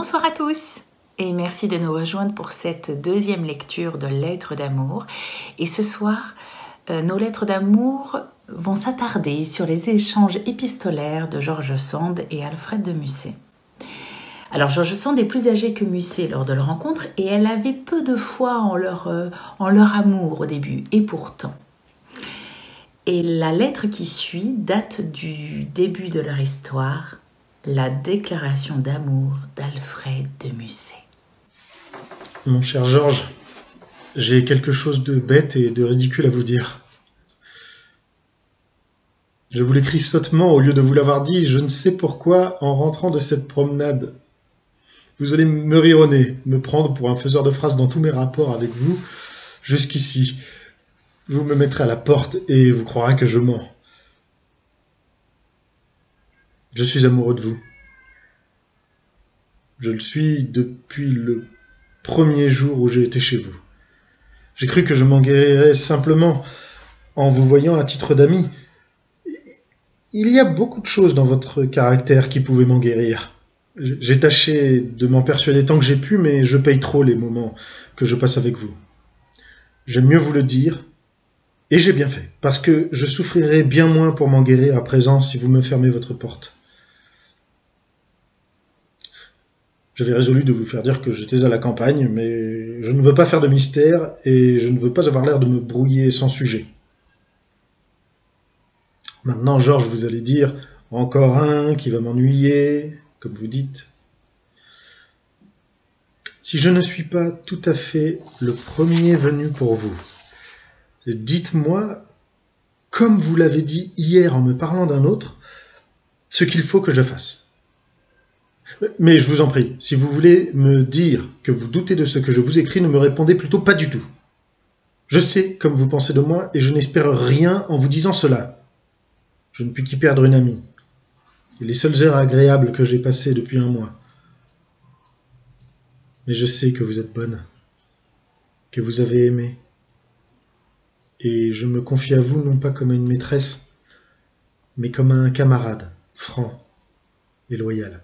Bonsoir à tous et merci de nous rejoindre pour cette deuxième lecture de Lettres d'amour. Et ce soir, nos lettres d'amour vont s'attarder sur les échanges épistolaires de George Sand et Alfred de Musset. Alors George Sand est plus âgée que Musset lors de leur rencontre et elle avait peu de foi en leur amour au début, et pourtant. Et la lettre qui suit date du début de leur histoire, la déclaration d'amour d'Alfred de Musset. Mon cher Georges, j'ai quelque chose de bête et de ridicule à vous dire. Je vous l'écris sottement au lieu de vous l'avoir dit, je ne sais pourquoi, en rentrant de cette promenade. Vous allez me rire au nez, me prendre pour un faiseur de phrases dans tous mes rapports avec vous, jusqu'ici. Vous me mettrez à la porte et vous croirez que je mens. Je suis amoureux de vous. Je le suis depuis le premier jour où j'ai été chez vous. J'ai cru que je m'en guérirais simplement en vous voyant à titre d'ami. Il y a beaucoup de choses dans votre caractère qui pouvaient m'en guérir. J'ai tâché de m'en persuader tant que j'ai pu, mais je paye trop les moments que je passe avec vous. J'aime mieux vous le dire, et j'ai bien fait, parce que je souffrirai bien moins pour m'en guérir à présent si vous me fermez votre porte. J'avais résolu de vous faire dire que j'étais à la campagne, mais je ne veux pas faire de mystère, et je ne veux pas avoir l'air de me brouiller sans sujet. Maintenant, Georges, vous allez dire, encore un qui va m'ennuyer, comme vous dites. Si je ne suis pas tout à fait le premier venu pour vous, dites-moi, comme vous l'avez dit hier en me parlant d'un autre, ce qu'il faut que je fasse. Mais je vous en prie, si vous voulez me dire que vous doutez de ce que je vous écris, ne me répondez plutôt pas du tout. Je sais comme vous pensez de moi et je n'espère rien en vous disant cela. Je ne puis qu'y perdre une amie. Et les seules heures agréables que j'ai passées depuis un mois. Mais je sais que vous êtes bonne, que vous avez aimé. Et je me confie à vous non pas comme à une maîtresse, mais comme à un camarade, franc et loyal.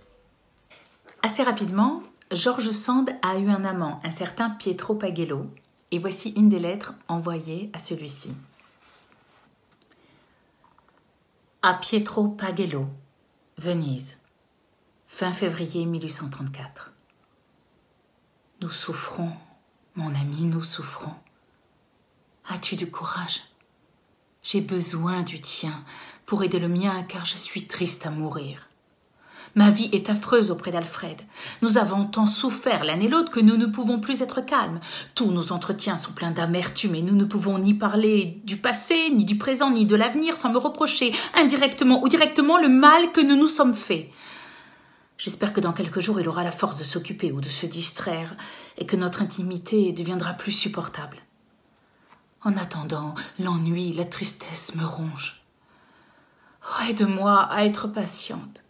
Assez rapidement, George Sand a eu un amant, un certain Pietro Pagello, et voici une des lettres envoyées à celui-ci. À Pietro Pagello, Venise, fin février 1834. Nous souffrons, mon ami, nous souffrons. As-tu du courage? J'ai besoin du tien pour aider le mien, car je suis triste à mourir. Ma vie est affreuse auprès d'Alfred. Nous avons tant souffert l'un et l'autre que nous ne pouvons plus être calmes. Tous nos entretiens sont pleins d'amertume et nous ne pouvons ni parler du passé, ni du présent, ni de l'avenir sans me reprocher, indirectement ou directement, le mal que nous nous sommes fait. J'espère que dans quelques jours, il aura la force de s'occuper ou de se distraire et que notre intimité deviendra plus supportable. En attendant, l'ennui, la tristesse me rongent. Oh, aide-moi à être patiente.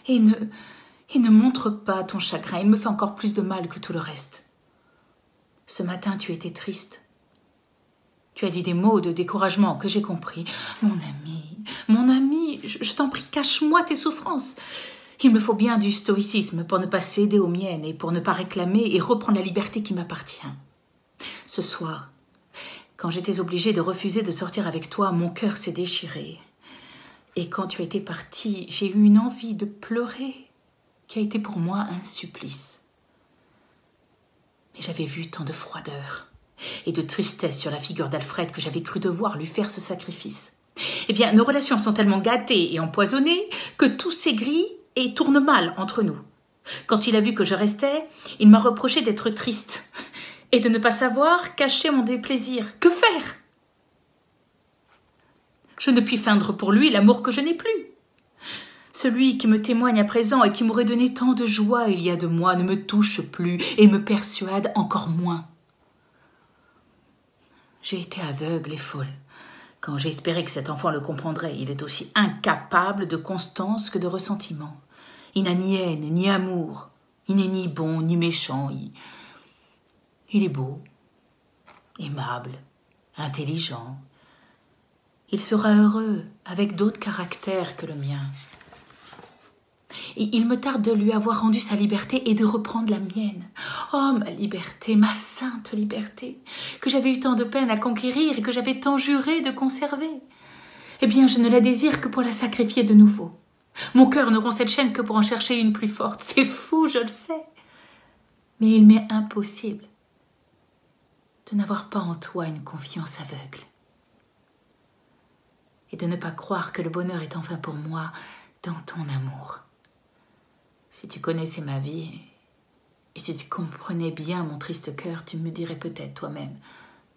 Et ne montre pas ton chagrin, il me fait encore plus de mal que tout le reste. Ce matin, tu étais triste. Tu as dit des mots de découragement que j'ai compris. Mon ami, je t'en prie, cache-moi tes souffrances. Il me faut bien du stoïcisme pour ne pas céder aux miennes et pour ne pas réclamer et reprendre la liberté qui m'appartient. Ce soir, quand j'étais obligée de refuser de sortir avec toi, mon cœur s'est déchiré. Et quand tu étais partie, j'ai eu une envie de pleurer qui a été pour moi un supplice. Mais j'avais vu tant de froideur et de tristesse sur la figure d'Alfred que j'avais cru devoir lui faire ce sacrifice. Eh bien, nos relations sont tellement gâtées et empoisonnées que tout s'aigrit et tourne mal entre nous. Quand il a vu que je restais, il m'a reproché d'être triste et de ne pas savoir cacher mon déplaisir. Que faire ? Je ne puis feindre pour lui l'amour que je n'ai plus. Celui qui me témoigne à présent et qui m'aurait donné tant de joie il y a 2 mois ne me touche plus et me persuade encore moins. J'ai été aveugle et folle. Quand j'ai espéré que cet enfant le comprendrait, il est aussi incapable de constance que de ressentiment. Il n'a ni haine ni amour. Il n'est ni bon ni méchant. Il est beau, aimable, intelligent. Il sera heureux avec d'autres caractères que le mien. Et il me tarde de lui avoir rendu sa liberté et de reprendre la mienne. Oh, ma liberté, ma sainte liberté, que j'avais eu tant de peine à conquérir et que j'avais tant juré de conserver. Eh bien, je ne la désire que pour la sacrifier de nouveau. Mon cœur ne rompt cette chaîne que pour en chercher une plus forte. C'est fou, je le sais. Mais il m'est impossible de n'avoir pas en toi une confiance aveugle. Et de ne pas croire que le bonheur est enfin pour moi dans ton amour. Si tu connaissais ma vie, et si tu comprenais bien mon triste cœur, tu me dirais peut-être toi-même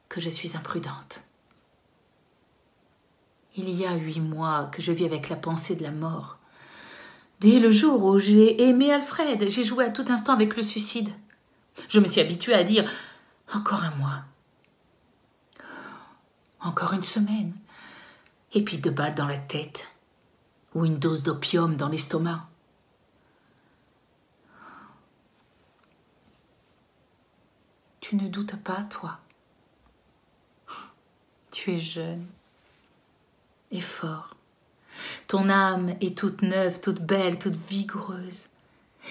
que je suis imprudente. Il y a 8 mois que je vis avec la pensée de la mort. Dès le jour où j'ai aimé Alfred, j'ai joué à tout instant avec le suicide. Je me suis habituée à dire « encore un mois, encore une semaine ». Et puis 2 balles dans la tête, ou une dose d'opium dans l'estomac. Tu ne doutes pas, toi. Tu es jeune et fort. Ton âme est toute neuve, toute belle, toute vigoureuse.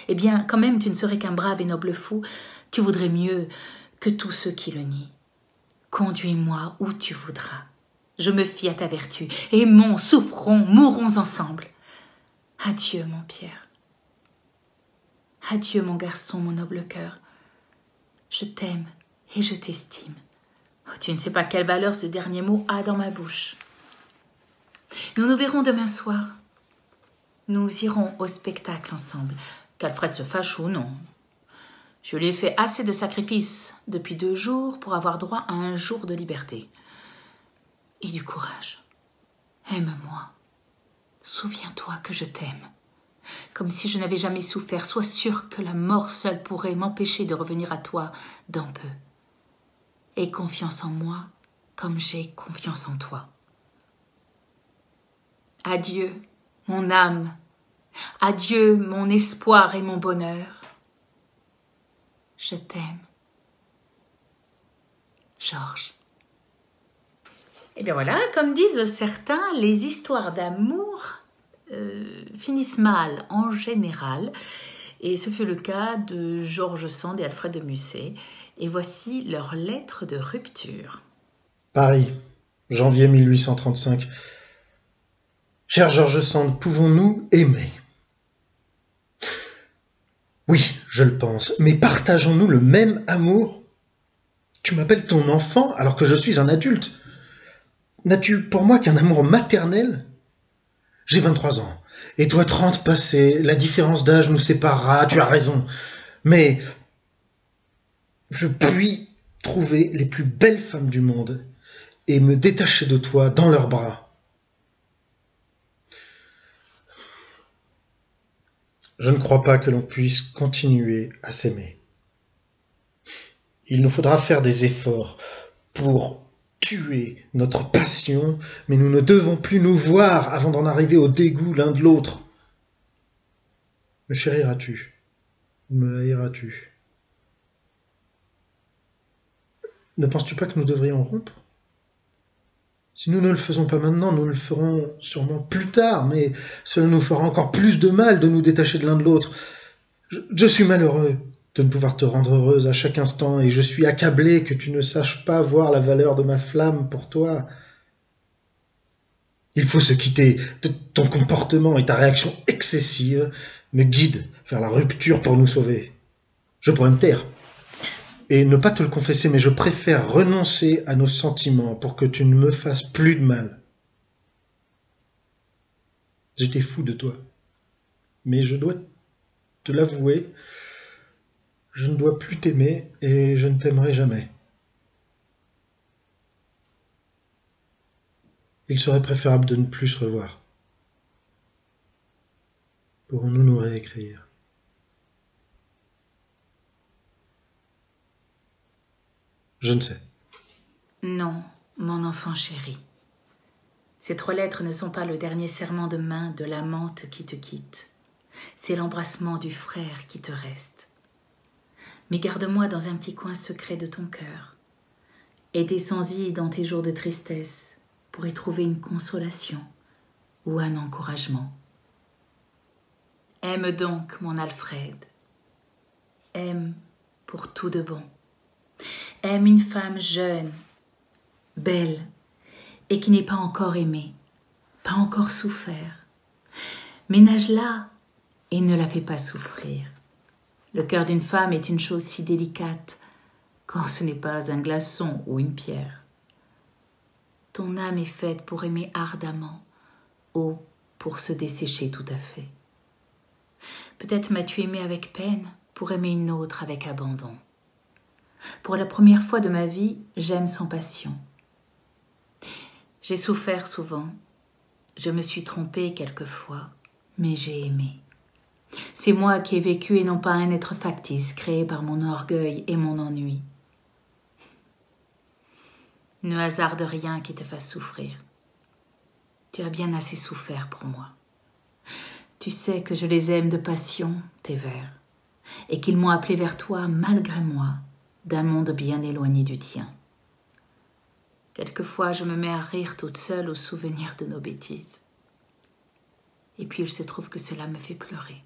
Eh bien, quand même, tu ne serais qu'un brave et noble fou. Tu voudrais mieux que tous ceux qui le nient. Conduis-moi où tu voudras. Je me fie à ta vertu. Aimons, souffrons, mourons ensemble. Adieu, mon Pierre. Adieu, mon garçon, mon noble cœur. Je t'aime et je t'estime. Oh, tu ne sais pas quelle valeur ce dernier mot a dans ma bouche. Nous nous verrons demain soir. Nous irons au spectacle ensemble. Qu'Alfred se fâche ou non. Je lui ai fait assez de sacrifices depuis 2 jours pour avoir droit à un jour de liberté. Et du courage. Aime-moi. Souviens-toi que je t'aime. Comme si je n'avais jamais souffert. Sois sûr que la mort seule pourrait m'empêcher de revenir à toi d'un peu. Aie confiance en moi comme j'ai confiance en toi. Adieu, mon âme. Adieu, mon espoir et mon bonheur. Je t'aime. Georges. Et bien voilà, comme disent certains, les histoires d'amour finissent mal en général. Et ce fut le cas de George Sand et Alfred de Musset. Et voici leur lettre de rupture. Paris, janvier 1835. Cher George Sand, pouvons-nous aimer? Oui, je le pense, mais partageons-nous le même amour? Tu m'appelles ton enfant alors que je suis un adulte. N'as-tu pour moi qu'un amour maternel? J'ai 23 ans, et toi 30 passés, la différence d'âge nous séparera, tu as raison. Mais je puis trouver les plus belles femmes du monde et me détacher de toi dans leurs bras. Je ne crois pas que l'on puisse continuer à s'aimer. Il nous faudra faire des efforts pour tuer notre passion, mais nous ne devons plus nous voir avant d'en arriver au dégoût l'un de l'autre. Me chériras-tu? Me haïras-tu? Ne penses-tu pas que nous devrions rompre? Si nous ne le faisons pas maintenant, nous le ferons sûrement plus tard, mais cela nous fera encore plus de mal de nous détacher de l'un de l'autre. Je suis malheureux de ne pouvoir te rendre heureuse à chaque instant, et je suis accablé que tu ne saches pas voir la valeur de ma flamme pour toi. Il faut se quitter. Ton comportement et ta réaction excessive me guident vers la rupture pour nous sauver. Je pourrais me taire et ne pas te le confesser, mais je préfère renoncer à nos sentiments pour que tu ne me fasses plus de mal. J'étais fou de toi, mais je dois te l'avouer, je ne dois plus t'aimer et je ne t'aimerai jamais. Il serait préférable de ne plus se revoir. Pourrons-nous nous réécrire? Je ne sais. Non, mon enfant chéri. Ces 3 lettres ne sont pas le dernier serment de main de l'amante qui te quitte. C'est l'embrassement du frère qui te reste. Mais garde-moi dans un petit coin secret de ton cœur. Et descends-y dans tes jours de tristesse pour y trouver une consolation ou un encouragement. Aime donc mon Alfred. Aime pour tout de bon. Aime une femme jeune, belle, et qui n'est pas encore aimée, pas encore souffert. Ménage-la et ne la fais pas souffrir. Le cœur d'une femme est une chose si délicate quand ce n'est pas un glaçon ou une pierre. Ton âme est faite pour aimer ardemment ou pour se dessécher tout à fait. Peut-être m'as-tu aimé avec peine pour aimer une autre avec abandon. Pour la première fois de ma vie, j'aime sans passion. J'ai souffert souvent, je me suis trompée quelquefois, mais j'ai aimé. C'est moi qui ai vécu et non pas un être factice créé par mon orgueil et mon ennui. Ne hasarde rien qui te fasse souffrir. Tu as bien assez souffert pour moi. Tu sais que je les aime de passion, tes vers, et qu'ils m'ont appelé vers toi malgré moi, d'un monde bien éloigné du tien. Quelquefois, je me mets à rire toute seule au souvenir de nos bêtises. Et puis, il se trouve que cela me fait pleurer.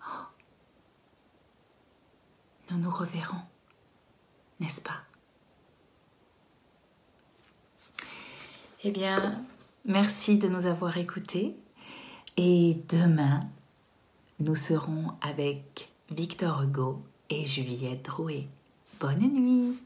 Oh. Nous nous reverrons, n'est-ce pas? Eh bien, merci de nous avoir écoutés. Et demain, nous serons avec Victor Hugo et Juliette Drouet. Bonne nuit!